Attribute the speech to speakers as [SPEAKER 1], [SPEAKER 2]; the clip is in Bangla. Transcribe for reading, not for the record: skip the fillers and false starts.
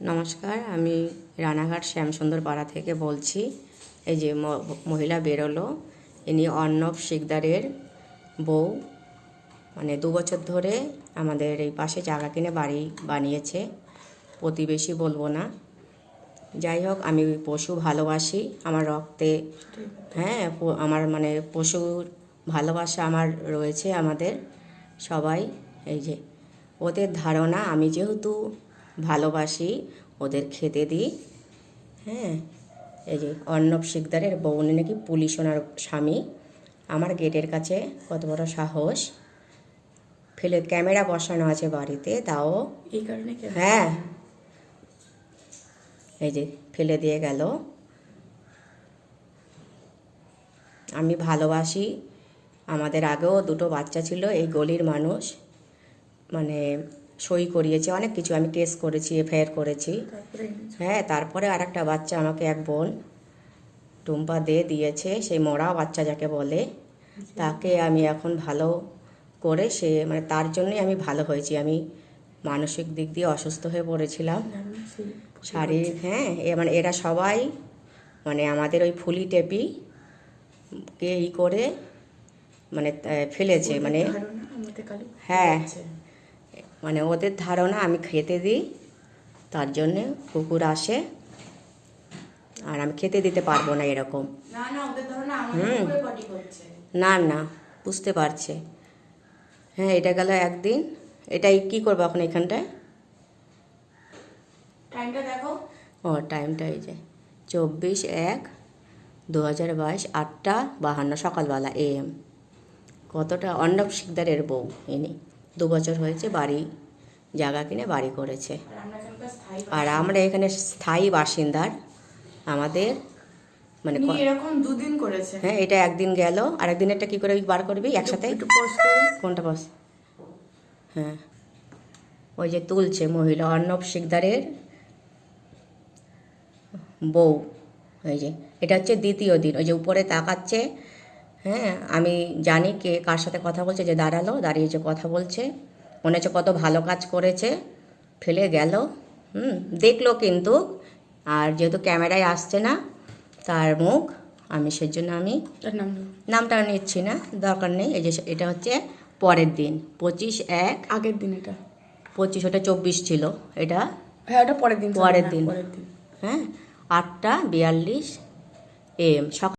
[SPEAKER 1] নমস্কার, আমি রানাঘাট শ্যামসুন্দর পাড়া থেকে বলছি। এই যে মহিলা বেরোলো, ইনি অর্ণব শিকদারের বউ। মানে 2 বছর ধরে আমাদের এই পাশে জায়গা কিনে বাড়ি বানিয়েছে। প্রতিবেশী বলবো না, যাই হোক, আমি পশু ভালোবাসি, আমার রক্তে, হ্যাঁ, আমার মানে পশুর ভালোবাসা আমার রয়েছে। আমাদের সবাই, এই যে ওদের ধারণা, আমি যেহেতু ভালোবাসি ওদের খেতে দিই। হ্যাঁ, এই যে অর্ণব শিকদারের বউ, উনি নাকি পুলিশ, ওনার স্বামী। আমার গেটের কাছে কত বড় সাহস, ফেলে ক্যামেরা বসানো আছে বাড়িতে, তাও
[SPEAKER 2] এই কারণে
[SPEAKER 1] হ্যাঁ, এই যে ফেলে দিয়ে গেল। আমি ভালোবাসি, আমাদের আগেও 2টো বাচ্চা ছিল। এই গলির মানুষ মানে সই করিয়েছে, অনেক কিছু, আমি কেস করেছি, এফআইআর করেছি। হ্যাঁ, তারপরে আর একটা বাচ্চা আমাকে এক বোন টুম্পা দিয়েছে, সেই মরা বাচ্চা যাকে বলে, তাকে আমি এখন ভালো করে, সে মানে তার জন্যই আমি ভালো হয়েছি। আমি মানসিক দিক দিয়ে অসুস্থ হয়ে পড়েছিলাম, শারীরিক। হ্যাঁ, মানে এরা সবাই মানে আমাদের ওই ফুলি টেপি কে করে মানে ফেলেছে, মানে হ্যাঁ, মানে ওদের ধারণা আমি খেতে দিই, তার জন্যে কুকুর আসে, আর আমি খেতে দিতে পারবো না এরকম। না না, বুঝতে পারছে। হ্যাঁ, এটা গেল একদিন। এটাই কি করবো এখন এখানটায়?
[SPEAKER 2] টাইমটা দেখো।
[SPEAKER 1] ও, টাইমটা এই যে 24/1/2022, 8:52 সকালবেলা AM। কতটা অর্ণব শিকদারের বউ ইনি, 2 বছর হয়েছে বাড়ি জায়গা কিনে বাড়ি করেছে। আর আমরা এখানে স্থায়ী বাসিন্দার। আমাদের মানে
[SPEAKER 2] এরকম 2 দিন করেছে।
[SPEAKER 1] হ্যাঁ, এটা একদিন গেল, আর একদিন এটা কি করে বার করবি একসাথে? কোনটা বস? হ্যাঁ, ওই যে তুলছে মহিলা অর্ণব শিকদারের বউ। ওই যে এটা হচ্ছে 2য় দিন, ওই যে উপরে তাকাচ্ছে। হ্যাঁ, আমি জানি কে কার সাথে কথা বলছে, যে দাঁড়িয়ে যে কথা বলছে, মনে হচ্ছে কত ভালো কাজ করেছে, ফেলে গেল। দেখলো কিন্তু, আর যেহেতু ক্যামেরায় আসছে না তার মুখ, আমি সেজন্য আমি নামটা নিচ্ছি না, দরকার নেই। এই যে এটা হচ্ছে পরের দিন, 25/1।
[SPEAKER 2] আগের দিন এটা
[SPEAKER 1] 25, ওটা 24 ছিল, এটা
[SPEAKER 2] হ্যাঁ, ওটা পরের দিন।
[SPEAKER 1] হ্যাঁ, 8:42 AM সকাল।